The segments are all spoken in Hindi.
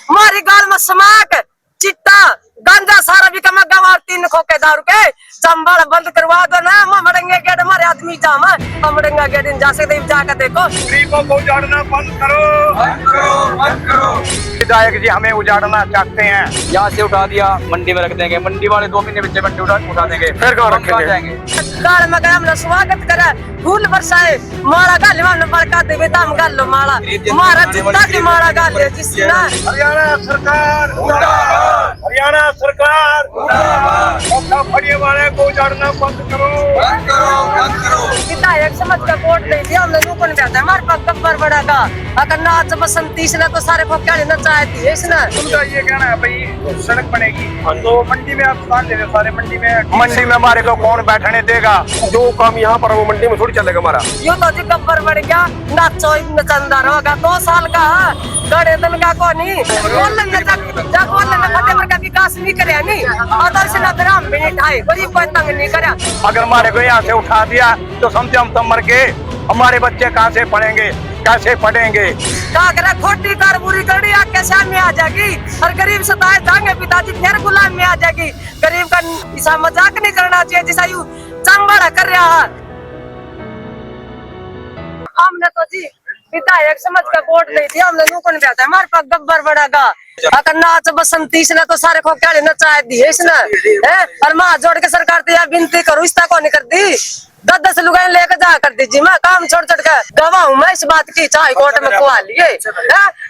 मारी गाल में स्मैक चिट्टा गांजा सारा भी कमा गवा 3 खोके दारू के चंबल बंद करवा दो ना ममड़ेंगे गेट मारे आदमी जाम ममड़ेंगे गेट जा सकते जाकर देखो गरीबों को उजाड़ना बंद करो, बंद करो, बंद करो। विधायक जी हमें उजाड़ना चाहते हैं, यहाँ से उठा दिया मंडी में रख देंगे, मंडी वाले 2 महीने बच्चे मंडी उठा देंगे, फिर कहाँ रखेंगे? जाएंगे गाल में गया हमने स्वागत करा फूल बरसाए माला गाल में बड़का देवे दाम गाल लो माला मारा चिट्टा की माला गाल ले जिससे ना हरियाणा सरकार मुर्दाबाद, हरियाणा सरकार मुर्दाबाद। फड़िए वाले को उजाड़ना बंद करो, बंद करो, बंद करो। विधायक समझ का वोट दे दिया हमने नूपन बैठा है हमारे पास गब्बर बड़ा का अगर नाच बसंती इसने तो सारे को क्या लेना चाहती है इसने उनका ये कहना है भाई सड़क बनेगी तो मंडी में आप स्थान ले रहे हो, सारे मंडी में हमारे को कौन बैठने देगा? जो काम यहाँ पर वो मंडी में थोड़ी चलेगा हमारा। यूं तो जी गब्बर बढ़ गया नाचो नचंदार होगा 2 साल का गड़े दिन का कोनी बोलने फटे पर का विकास नहीं करे नहीं और से ना ग्राम भी नहीं ठाए गरीब कोई तंग नहीं करे। अगर हमारे को यहाँ से उठा दिया तो समझे हम तो मर गए, हमारे बच्चे कहाँ से पढ़ेंगे, कैसे पढ़ेंगे? काकरा खोटी कार बुरी गड़ी आके सामने आ जाएगी और गरीब सताए जाएंगे पिताजी फिर गुलाम में आ जाएगी। गरीब का ऐसा मजाक नहीं करना चाहिए जैसा यू चंबड़ा कर रहा है। हमने तो जी विधायक समझ का वोट दे दिया हमने नूकन बैठा है हमारे पास गब्बर बड़ा का अगर नाच बसंती इसने तो सारे को क्या लेना चाह दी है इसने और माँ जोड़ के सरकार तो यह विनती करूँ इस को नहीं कर दी 10 लुगाई लेकर जा कर दीजिए मैं काम छोड़ छोड़ कर गवाह हूँ मैं इस बात की चाहे कोर्ट में खुआ लिए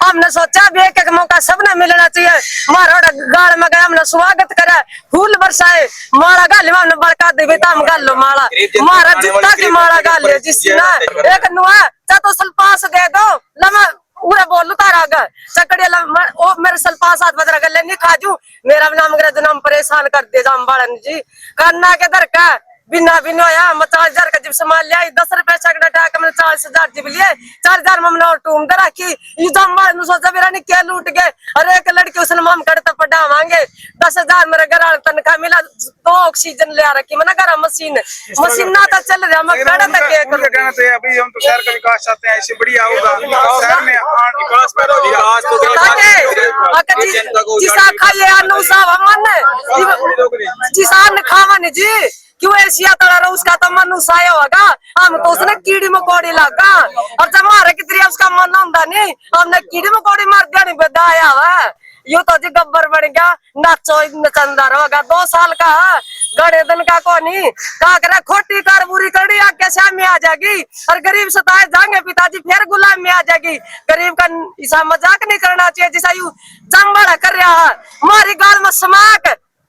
हमने सोचा भी एक मौका सबने मिलना चाहिए मारा गाड़ में गया हमने स्वागत करा फूल बरसाए मारा गाल में बड़का देवे दाम गाल लो माला मारा जूता की माला गाल ले जिससे ना एक नुआ तो सल्पास दे दो लमा पूरा बोलू तारा चकड़िया मेरे सल्पास हाथ बदरा गले नहीं खाजू मेरा नाम नाम परेशान कर दे जाम बाड़न जी करना के दर का बिना बिना या 40,000 का जब सामान लिया 10 रुपए चकड़ा टाक मैंने 40,000 जब लिए 4,000 में हमने टूम दे रखी ये जम बाड़न सोचा मेरा नहीं क्या लूट गए और एक लड़की उसने मम करता पड़ा मांगे 10,000 मेरे घर तनखा मिला 2 ऑक्सीजन ले रखी मैंने घर मशीन ना तो चल रहा मैं खड़ा था क्या करूं कहना चाहिए अभी हम तो शहर का विकास चाहते हैं ऐसे बढ़िया होगा शहर में विकास तो जिसा खाइए अनु साहब हमने जिसान खावन जी क्यों एशिया तड़ा रहा उसका तो मन उसाया होगा हम तो उसने कीड़ी मकोड़ी लगा और जब मारे की तरह उसका मन होता नहीं हमने कीड़ी मकोड़ी मार दिया नहीं बेदाया हुआ यूं तो जी गब्बर बन गया नाचो नचंदार होगा 2 साल का गड़े दिन का कोनी काकरा खोटी कार बुरी कड़ी आके सामने आ जाएगी और गरीब सताए जाएंगे पिताजी फिर गुलाम में आ जाएगी। गरीब का ऐसा मजाक नहीं करना चाहिए जैसा यू चंबड़ा कर रहा है मारी गाल में स्मैक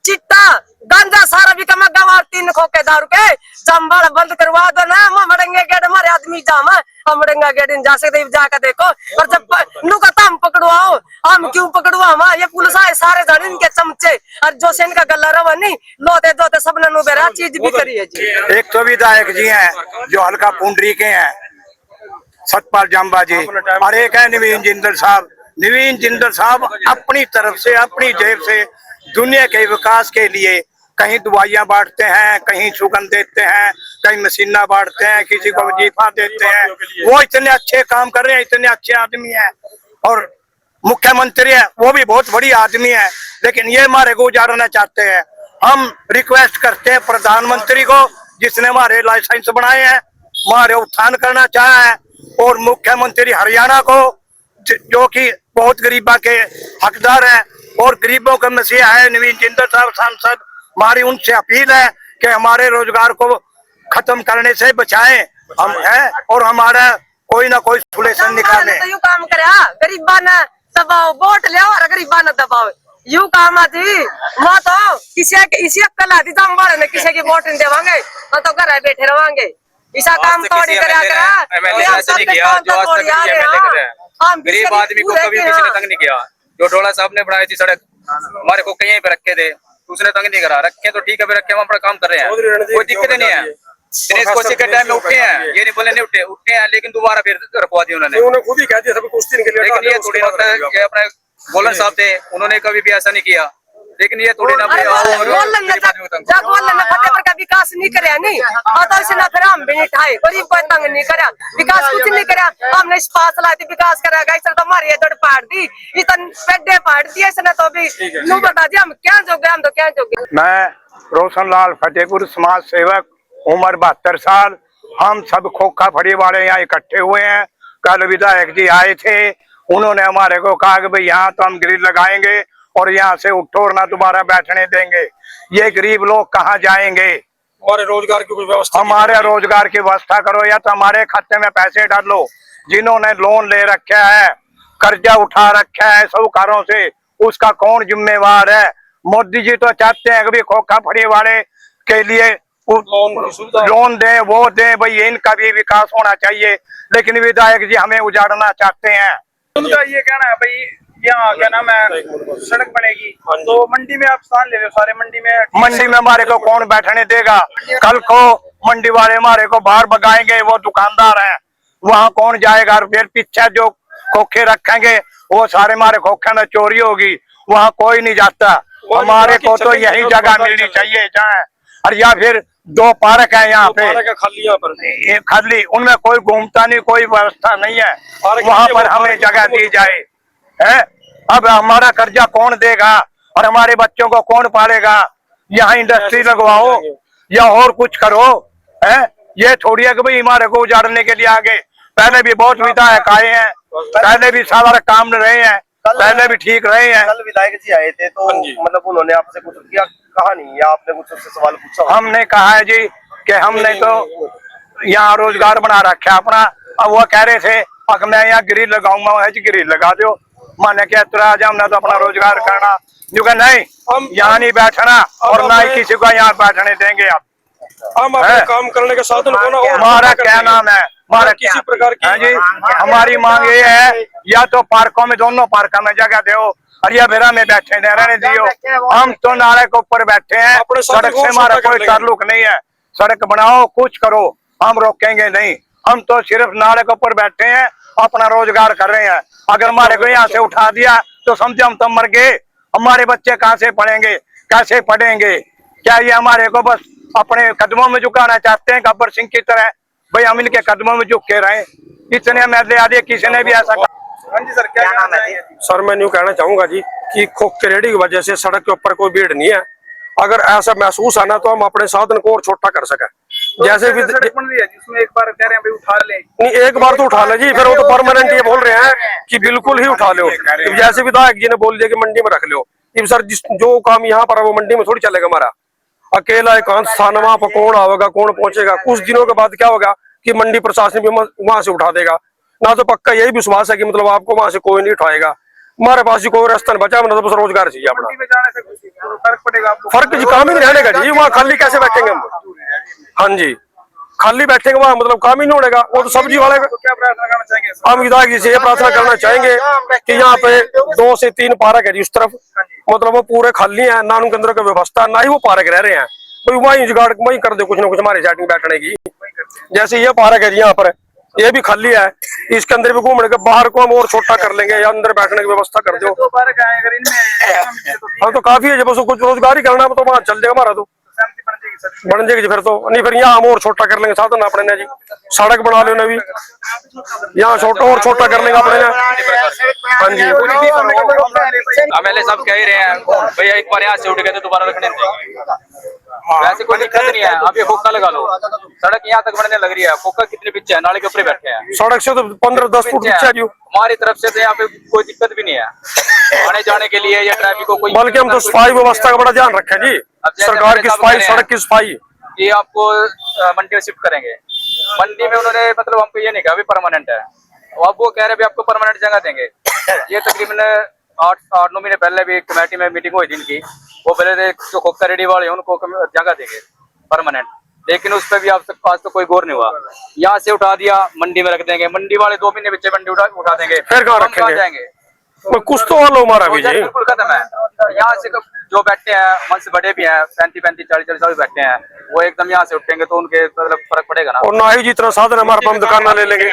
चिट्टा गांजा सारा भी कमा गवा 3 खोके दारू के चंबल बंद करवा दो ना ममड़ेंगे गेट मारे आदमी जाम ममड़ेंगे गेट जा सकते जाकर देखो और जब नुकता हम पकड़वाओ हम क्यों पकड़वा ये पुलिस आए सारे जाने इनके चमचे और जो से इनका गला रवा नहीं लोते दोते सबने नुबेरा चीज भी करी है जी। एक तो विधायक जी हैं जो हल्का पुंडरी के हैं सतपाल जम्बा जी और एक है नवीन जिंदल साहब अपनी तरफ से अपनी जेब से दुनिया के विकास के लिए कहीं दवाइयाँ बांटते हैं, कहीं सुगंध देते हैं, कहीं मशीना बांटते हैं, किसी को वजीफा देते हैं। वो इतने अच्छे काम कर रहे हैं, इतने अच्छे आदमी हैं और मुख्यमंत्री है वो भी बहुत बड़ी आदमी है लेकिन ये हमारे को उजाड़ना चाहते हैं। हम रिक्वेस्ट करते हैं प्रधानमंत्री को जिसने हमारे लाइसेंस बनाए हैं हमारे उत्थान करना चाहा है और मुख्यमंत्री हरियाणा को जो कि बहुत गरीबा के हकदार है और गरीबों का मसीहा है नवीन जिंदल साहब सांसद हमारी उनसे अपील है कि हमारे रोजगार को खत्म करने से बचाएं हम है और हमारा कोई ना कोई सोल्यूशन निकाले। तो यू काम करे गरीबा ने दबाओ वोट ले और गरीबा ने दबाओ यू काम आती वो तो किसी अक्कल आती तो हम बड़े ने किसी की वोट नहीं देवांगे वो तो घर बैठे रवांगे ऐसा काम थोड़ी गरीब आदमी को कभी किसी ने तंग नहीं किया। जो डोला साहब ने बनाई थी सड़क हमारे को कहीं पे रखे थे उसने तंग नहीं करा रखे तो ठीक है रखे हम अपना काम कर रहे हैं कोई दिक्कत नहीं है। दिनेश कोशी के टाइम में उठे हैं ये नहीं बोले नहीं उठे हैं लेकिन दोबारा फिर रखवा दिया उन्होंने खुद ही कह दिया सब कुछ दिन के लिए लेकिन ये थोड़ी होता है अपने गोलन साहब थे उन्होंने कभी भी ऐसा नहीं किया लेकिन ये थोड़ी ना भाई विकास नहीं करे नहीं तो इसने फिर हम भी नहीं ठाए गरीब को तंग नहीं करा विकास कुछ नहीं करा हमने इस पास लाती विकास करेगा इसने तो हमारी जड़ पाड़ दी इतने पेड़े पाड़ दिए इसने तो भी नू बता दिया हम क्या जोगे हम तो क्या जोगे। मैं रोशनलाल फतेहपुर समाज सेवक, उम्र 72 साल। हम सब खोखा फड़ी वाले यहाँ इकट्ठे हुए हैं। कल विधायक जी आए थे, उन्होंने हमारे को कहा कि भाई यहाँ तो हम ग्रिल लगाएंगे और यहाँ से उठो और ना दोबारा बैठने देंगे। ये गरीब लोग कहाँ जाएंगे? हमारे रोजगार की व्यवस्था, हमारे रोजगार की व्यवस्था करो या तो हमारे खाते में पैसे डालो। जिन्होंने लोन ले रखा है, कर्जा उठा रखा है साहूकारों से, उसका कौन जिम्मेवार है? मोदी जी तो चाहते हैं कि खोखा फड़ी वाले के लिए लोन दे, वो दे, भाई इनका भी विकास होना चाहिए। लेकिन विधायक जी हमें उजाड़ना चाहते हैं। उनका ये कहना है भाई यहाँ क्या नाम है सड़क बनेगी तो मंडी में आप स्थान ले रहे हो, सारे मंडी में हमारे को कौन बैठने देगा? कल को मंडी वाले हमारे को बाहर भगाएंगे, वो दुकानदार हैं, वहाँ कौन जाएगा? फिर पीछे जो खोखे रखेंगे वो सारे हमारे खोखे में चोरी होगी, वहाँ कोई नहीं जाता। हमारे को तो यही जगह मिलनी चाहिए जहाँ, और या फिर 2 पार्क है यहाँ पे खाली, उनमें कोई घूमता नहीं, कोई व्यवस्था नहीं है, वहाँ पर हमें जगह दी जाए है। अब हमारा कर्जा कौन देगा और हमारे बच्चों को कौन पालेगा? यहाँ इंडस्ट्री लगवाओ या और कुछ करो है। ये थोड़ी है कि भाई हमारे को उजाड़ने के लिए आगे। पहले भी बहुत विधायक आए हैं, पहले भी सारा काम रहे हैं, पहले भी ठीक रहे हैं। कल विधायक जी आए थे तो मतलब उन्होंने आपसे कुछ किया, कहा नहीं, या आपने कुछ उससे सवाल पूछा? हमने कहा है जी कि हमने तो यहाँ रोजगार बना रखा अपना। अब वो कह रहे थे कि मैं यहाँ ग्रिल लगाऊंगा, ग्रिल लगा दो। मैंने क्या इतराज, हमने तो अपना रोजगार करना। जो कि नहीं, हम यहाँ नहीं बैठना और ना ही किसी को यहाँ बैठने देंगे। आप हम अपने काम करने के साधन को ना, हमारा क्या नाम है, हमारा किसी प्रकार की जी हमारी मांग ये है, या तो पार्कों में, दोनों पार्कों में जगह दो और या फिर हमें बैठे रहने दियो। हम तो नाले के ऊपर बैठे हैं, सड़क से हमारा कोई ताल्लुक नहीं है। सड़क बनाओ, कुछ करो, हम रोकेंगे नहीं। हम तो सिर्फ नाले के ऊपर बैठे हैं, अपना रोजगार कर रहे हैं। अगर हमारे को यहाँ से उठा दिया तो समझे हम तो मर गए। हमारे बच्चे कहाँ से पढ़ेंगे, कैसे पढ़ेंगे? क्या ये हमारे को बस अपने कदमों में झुकाना चाहते हैं गब्बर सिंह की तरह? भाई हम इनके कदमों में झुक के रहे। इतने मैदे आदि किसी ने भी ऐसा। हाँ जी सर, क्या नाम है? सर मैं न्यू कहना चाहूंगा जी कि खोख के रेडी की वजह से सड़क के ऊपर कोई भीड़ नहीं है। अगर ऐसा महसूस आना तो हम अपने साधन को और छोटा कर सके। जैसे भी सड़क बन रही है जिसमें एक बार कह रहे हैं भाई उठा ले, नहीं, एक बार तो उठा ले जी, फिर वो तो परमानेंट ये बोल रहे हैं कि बिल्कुल ही उठा लो। जैसे विधायक जी ने बोल दिया कि मंडी में रख लो। सर जो काम यहाँ पर है वो मंडी में थोड़ी चलेगा हमारा। अकेला एकांत स्थान, वहां पर कौन आवेगा, कौन पहुंचेगा? कुछ दिनों के बाद क्या होगा कि मंडी प्रशासन भी वहां से उठा देगा ना। तो पक्का यही विश्वास है कि मतलब आपको वहां से कोई नहीं उठाएगा। हमारे पास कोई रास्ता नहीं बचा, मतलब बस रोजगार चाहिए अपना। मंडी में जाने से कुछ फर्क पड़ेगा आपको? फर्क जी काम ही नहीं रहने का जी, वहाँ खाली कैसे बैठेंगे हम? हाँ जी, खाली बैठेंगे वहाँ, मतलब काम ही नहीं होगा। वो तो सब्जी वाले तो क्या प्रार्थना करना चाहेंगे? हम विधायक जी से ये प्रार्थना करना चाहेंगे कि यहाँ पे 2 से 3 पार्क है जी उस तरफ, मतलब वो पूरे खाली है, ना उनके अंदर का व्यवस्था, ना ही वो पार्क रह रहे हैं। तो वही जुगाड़ वही कर दो कुछ ना कुछ हमारे सेटिंग बैठने की। जैसे ये पार्क है जी यहाँ पर, ये भी खाली है, इसके अंदर भी घूमने के, बाहर को हम और छोटा कर लेंगे या अंदर बैठने की व्यवस्था कर दो। 2 पार्क है, अगर इनमें हाँ तो काफी है, जब उसको कुछ रोजगार ही करना तो वहाँ चल जाएगा हमारा, तो बन जाएगी जी। फिर तो नहीं, फिर यहाँ हम और छोटा कर लेंगे साधन अपने ने जी। सड़क बना लो भी, यहाँ छोटा और छोटा कर लेंगे अपने ने। हाँ जी, एमएलए साहब कह ही रहे हैं भैया एक बार यहाँ से उठ गए तो दोबारा रखने देंगे। वैसे कोई दिक्कत नहीं है, आप ये खोखा लगा लो। सड़क यहाँ तक बनने लग रही है, खोखा कितने पीछे है, नाले के ऊपर बैठे हैं। सड़क से तो 15-10 फुट पीछे है। हमारी तरफ से तो यहाँ पे कोई दिक्कत भी नहीं है आने जाने के लिए या ट्रैफिक को कोई। बल्कि हम तो सफाई व्यवस्था का बड़ा ध्यान रखें जी, सरकार की सफाई, सड़क की सफाई। ये आपको मंडी में शिफ्ट करेंगे। मंडी में उन्होंने मतलब हमको ये नहीं कहा परमानेंट है, अब वो कह रहे हैं आपको परमानेंट जगह देंगे। ये तकरीबन 8-9 महीने पहले भी कमेटी में मीटिंग हुई थी इनकी, वो बोले थे जो खोखा रेडी वाले उनको जगह देंगे परमानेंट, लेकिन उस पर भी आज तो कोई गौर नहीं हुआ। यहाँ से उठा दिया, मंडी में रख देंगे, मंडी वाले 2 महीने पीछे मंडी उठा देंगे, फिर कहाँ रखेंगे? जाएंगे कुछ तो हल हो हमारा भी जी। बिल्कुल खत्म है। यहाँ से जो बैठे हैं मन से बड़े भी हैं, 35-40 साल बैठे हैं, वो एकदम यहाँ से उठेंगे तो उनके मतलब फर्क पड़ेगा ना। और ना ही जितना साधन हमारे पास दुकान ले लेंगे।